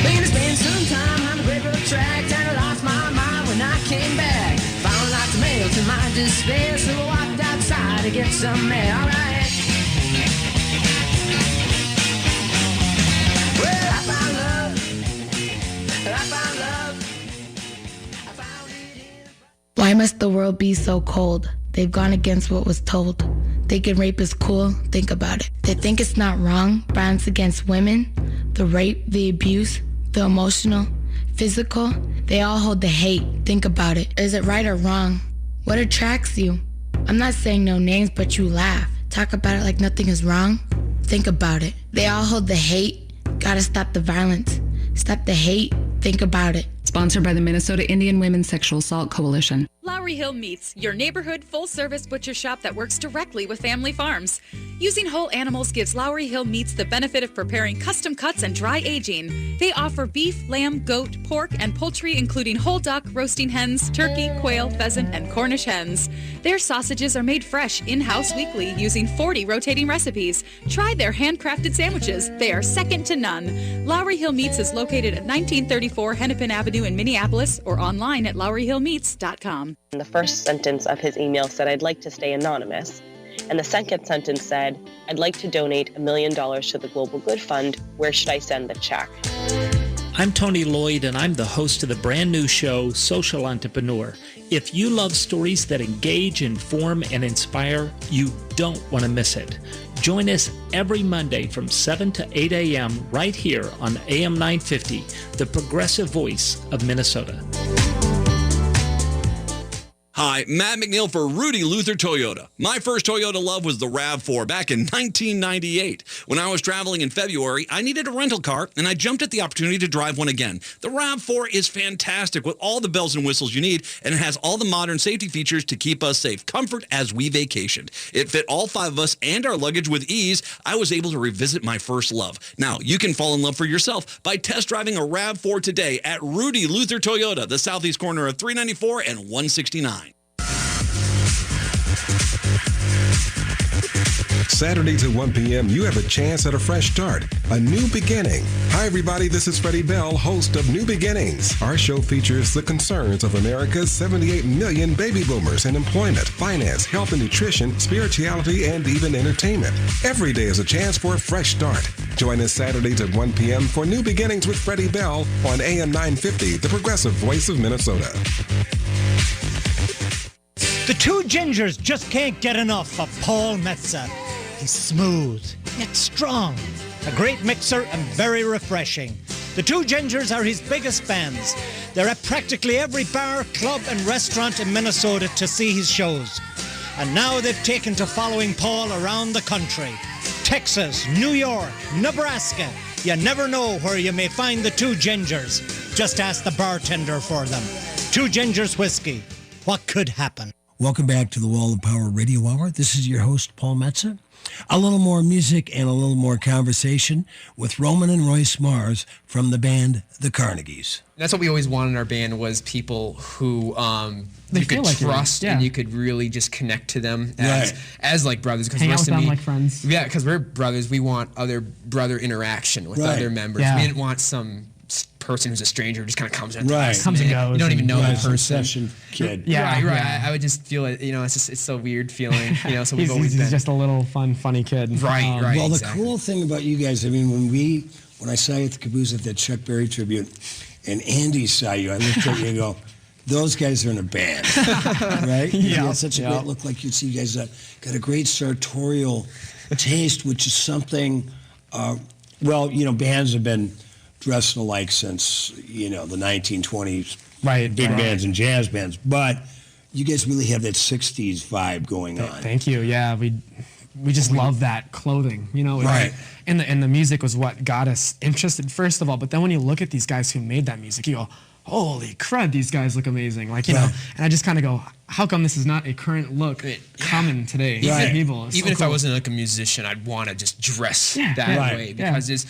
Been to spend some time on the railroad tracks and I lost my mind when I came back. Found lots of mail to my despair, so I walked outside to get some mail. All right. Well, I found love. I found love. I found it in. Why must the world be so cold? They've gone against what was told. Thinking rape is cool, think about it. They think it's not wrong, violence against women, the rape, the abuse, the emotional, physical, they all hold the hate, think about it. Is it right or wrong? What attracts you? I'm not saying no names, but you laugh. Talk about it like nothing is wrong. Think about it. They all hold the hate, gotta stop the violence. Stop the hate, think about it. Sponsored by the Minnesota Indian Women's Sexual Assault Coalition. Lowry Hill Meats, your neighborhood full-service butcher shop that works directly with family farms. Using whole animals gives Lowry Hill Meats the benefit of preparing custom cuts and dry aging. They offer beef, lamb, goat, pork, and poultry, including whole duck, roasting hens, turkey, quail, pheasant, and Cornish hens. Their sausages are made fresh in-house weekly using 40 rotating recipes. Try their handcrafted sandwiches. They are second to none. Lowry Hill Meats is located at 1934 Hennepin Avenue in Minneapolis or online at lowryhillmeats.com. The first sentence of his email said, I'd like to stay anonymous. And the second sentence said, I'd like to donate $1 million to the Global Good Fund. Where should I send the check? I'm Tony Lloyd, and I'm the host of the brand new show, Social Entrepreneur. If you love stories that engage, inform, and inspire, you don't want to miss it. Join us every Monday from 7 to 8 a.m. right here on AM 950, the progressive voice of Minnesota. Hi, Matt McNeil for Rudy Luther Toyota. My first Toyota love was the RAV4 back in 1998. When I was traveling in February, I needed a rental car, and I jumped at the opportunity to drive one again. The RAV4 is fantastic with all the bells and whistles you need, and it has all the modern safety features to keep us safe. Comfort as we vacationed. It fit all 5 of us and our luggage with ease. I was able to revisit my first love. Now, you can fall in love for yourself by test driving a RAV4 today at Rudy Luther Toyota, the southeast corner of 394 and 169. Saturdays at 1 p.m., you have a chance at a fresh start, a new beginning. Hi, everybody. This is Freddie Bell, host of New Beginnings. Our show features the concerns of America's 78 million baby boomers in employment, finance, health and nutrition, spirituality, and even entertainment. Every day is a chance for a fresh start. Join us Saturdays at 1 p.m. for New Beginnings with Freddie Bell on AM 950, the progressive voice of Minnesota. The two gingers just can't get enough of Paul Metza. He's smooth, yet strong, a great mixer and very refreshing. The two gingers are his biggest fans. They're at practically every bar, club, and restaurant in Minnesota to see his shows. And now they've taken to following Paul around the country. Texas, New York, Nebraska. You never know where you may find the two gingers. Just ask the bartender for them. Two Gingers Whiskey. What could happen? Welcome back to the Wall of Power Radio Hour. This is your host, Paul Metsa. A little more music and a little more conversation with Roman and Royce Mars from the band The Carnegies. That's what we always wanted in our band, was people who you could like trust and you could really just connect to them as like brothers. Hang out with them like friends. Yeah, because we're brothers. We want other brother interaction with other members. Yeah. We didn't want some person who's a stranger who just kind of comes in, comes and goes. You don't even know the person. Session kid. Right. I would just feel it. It's so weird feeling. So we've always he's been just a little funny kid. Right. Well, the cool thing about you guys, I mean, when I saw you at the Caboose at that Chuck Berry tribute, and Andy saw you, I looked at you and go, those guys are in a band, right? You had such a great look. Like you see, you guys got a great sartorial taste, which is something. Bands have been dressed alike since the 1920s, big bands and jazz bands, but you guys really have that 60s vibe going on. Thank you. Yeah, we just love that clothing, and the music was what got us interested first of all, but then when you look at these guys who made that music, you go, holy crud, these guys look amazing, and I just kind of go, how come this is not a current look common today? Even if I wasn't like a musician, I'd want to just dress that way, because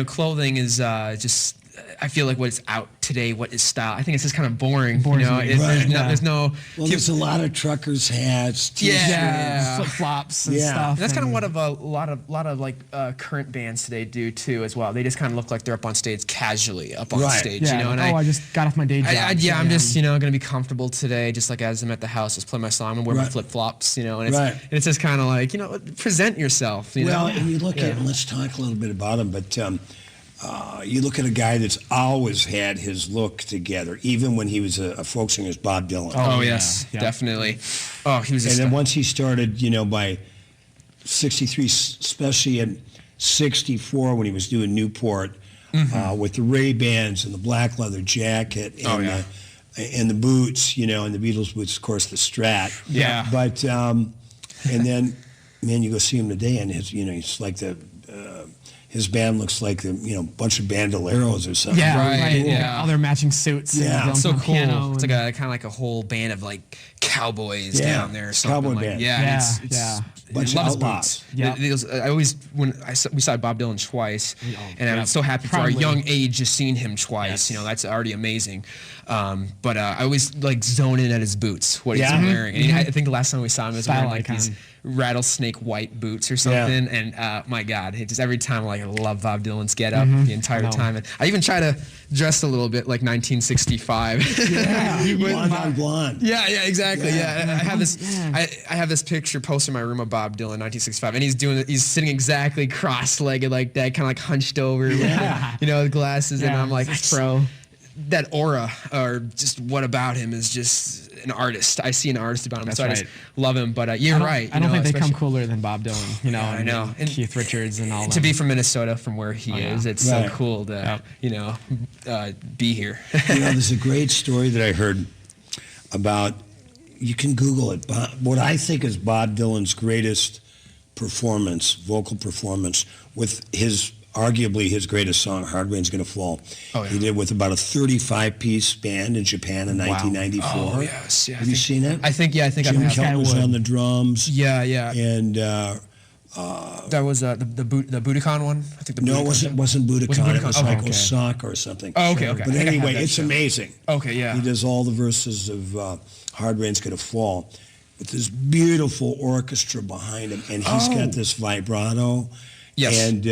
clothing is just, I feel like what's out today, what is style. I think it's just kind of boring. There's no. Well, there's a lot of truckers' hats, flip flops, and stuff. And that's kind of what a lot of like current bands today do too, as well. They just kind of look like they're up on stage casually, up on stage. I just got off my day job. I'm just gonna be comfortable today, just like as I'm at the house, just play my song and wear my flip flops, and it's just kind of like present yourself. Well, and you look at, and let's talk a little bit about him, but. You look at a guy that's always had his look together, even when he was a folk singer, Bob Dylan. Oh yes, definitely. Oh, he was. And then once he started, by '63, especially in '64 when he was doing Newport, with the Ray-Bans and the black leather jacket and and the boots, and the Beatles boots, of course, the Strat. Yeah. But and then, man, you go see him today, and his, he's like the. His band looks like a bunch of bandoleros or something. All their matching suits. It's so cool. It's like kind of like a whole band of like cowboys down there or something. Cowboy band. Bunch of outlaws. We saw Bob Dylan twice, and I'm so happy for our young age just seeing him twice. That's already amazing. But I always like zone in at his boots, what he's wearing. And I think the last time we saw him was wearing like these rattlesnake white boots or something. And my God, just every time I love Bob Dylan's get up the entire time. And I even try to dress a little bit like 1965. Blonde on blonde. Yeah, exactly. Yeah. I have this picture posted in my room of Bob Dylan, 1965, and he's sitting exactly cross-legged like that, kind of like hunched over with the glasses, and I'm like, bro, that aura, or just what about him is just an artist. I see an artist about him, I just love him. But you're right. I don't think they come cooler than Bob Dylan. I know. And Keith Richards and all that. To be from Minnesota, from where he is, it's so cool to be here. There's a great story that I heard about. You can Google it. What I think is Bob Dylan's greatest performance, vocal performance, with arguably his greatest song, Hard Rain's Gonna Fall. He did with about a 35-piece band in Japan in 1994. Oh, yes. Have you seen it? I think Jim Keltner was on the drums. Yeah. And that was the Budokan one. I think it wasn't Budokan. It was like Osaka or something. Oh, okay. But anyway, it's amazing. Okay, yeah. He does all the verses of Hard Rain's Gonna Fall with this beautiful orchestra behind him, and he's got this vibrato. Yes. And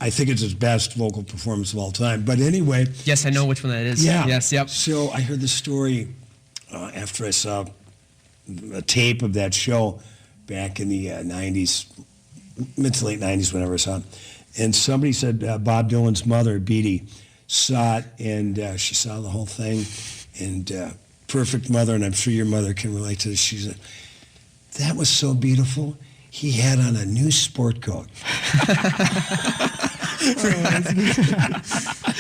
I think it's his best vocal performance of all time. But anyway. Yes, I know which one that is. Yeah. Yes, yep. So I heard the story after I saw a tape of that show back in the 90s, mid to late 90s, whenever I saw it. And somebody said Bob Dylan's mother, Beattie, saw it, and she saw the whole thing. And perfect mother, and I'm sure your mother can relate to this. She said, that was so beautiful. He had on a new sport coat.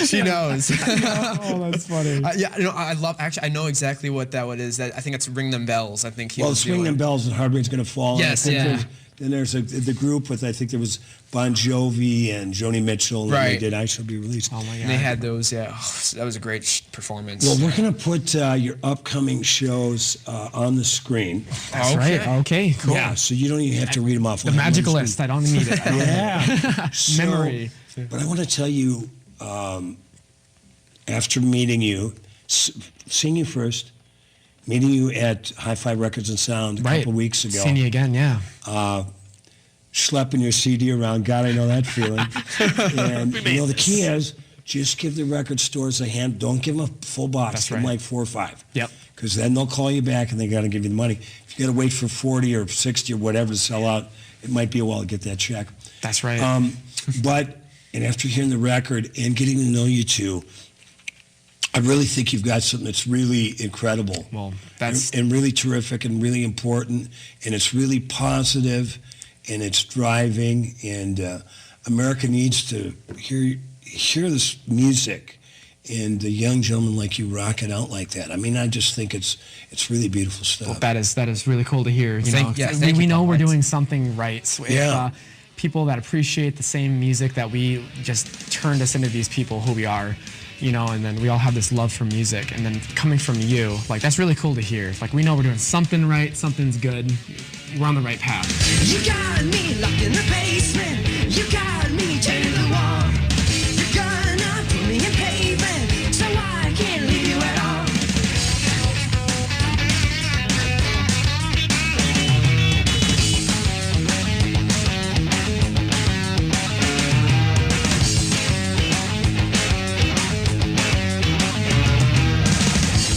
She knows. Oh, that's funny. I know exactly what that one is. I think it's Ring Them Bells. I think he was Swing Them Bells and Hard Rain's Gonna Fall. Yes, and Then there's the group with, I think there was Bon Jovi and Joni Mitchell. And Right. they did I Shall Be Released. Oh, my God. And they had those, yeah. Oh, that was a great performance. Well, we're going to put your upcoming shows on the screen. That's right. Okay, cool. Yeah, so you don't even have to read them off. The magical list. I don't need it. Yeah. Memory. But I want to tell you, after meeting you, seeing you first, meeting you at Hi-Fi Records and Sound a couple weeks ago. Seeing you again, yeah. Schlepping your CD around. God, I know that feeling. And the key is just give the record stores a hand. Don't give them a full box. That's give them right. like 4 or 5. Yep. Because then they'll call you back and they got to give you the money. If you got to wait for 40 or 60 or whatever to sell out, it might be a while to get that check. That's right. And after hearing the record and getting to know you two, I really think you've got something that's really incredible. Well, that's and really terrific and really important, and it's really positive, and it's driving, and America needs to hear this music, and a young gentleman like you rock it out like that. I mean, I just think it's really beautiful stuff. Well, that is really cool to hear. Thank we you, know Paul. we're doing something right. So Yeah. if people that appreciate the same music that we just turned us into these people who we are, and then we all have this love for music, and then coming from you, like, that's really cool to hear. Like, we know we're doing something right, something's good, we're on the right path. You got me locked in the basement. You got me to the wall. You're gonna put me in pavement, so I can't leave you at all.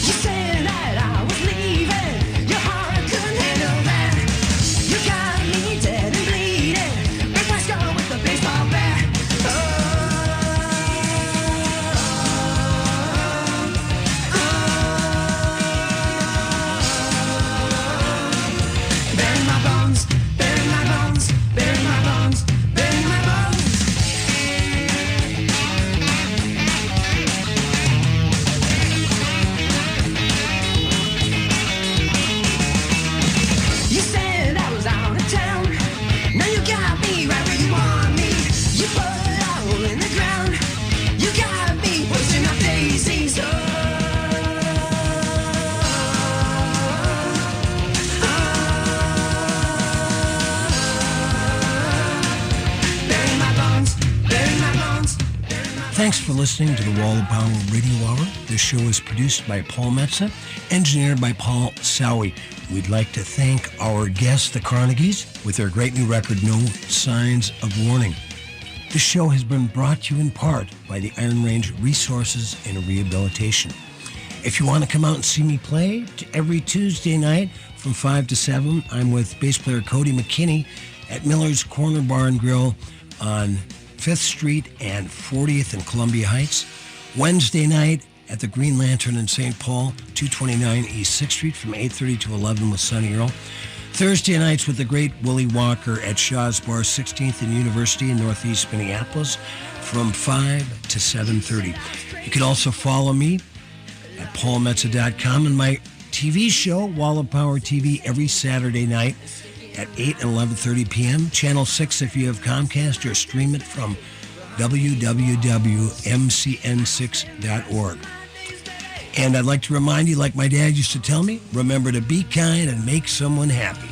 You said that I was leaving. Your heart couldn't handle that. You got me dead and bleeding. Rick Wesco with the baseball bat. Bury my bones, bury my bones, bury my bones, bury my bones. You said I was out of town. Now you got me right where you want me. You put a hole in the ground. You got me pushing up daisies. Bury my bones, bury my bones. Thanks for listening to the Wall of Power Radio Hour. This show is produced by Paul Metza, engineered by Paul Sowie. We'd like to thank our guests, the Carnegies, with their great new record, No Signs of Warning. This show has been brought to you in part by the Iron Range Resources and Rehabilitation. If you want to come out and see me play every Tuesday night from 5 to 7, I'm with bass player Cody McKinney at Miller's Corner Bar and Grill on 5th Street and 40th and Columbia Heights. Wednesday night at the Green Lantern in St. Paul, 229 East 6th Street from 8:30 to 11 with Sonny Earl. Thursday nights with the great Willie Walker at Shaw's Bar, 16th and University in Northeast Minneapolis from 5 to 7:30. You can also follow me at paulmetza.com and my TV show, Wall of Power TV, every Saturday night at 8 and 11:30 p.m. Channel 6 if you have Comcast, or stream it from www.mcn6.org. And I'd like to remind you, like my dad used to tell me, remember to be kind and make someone happy.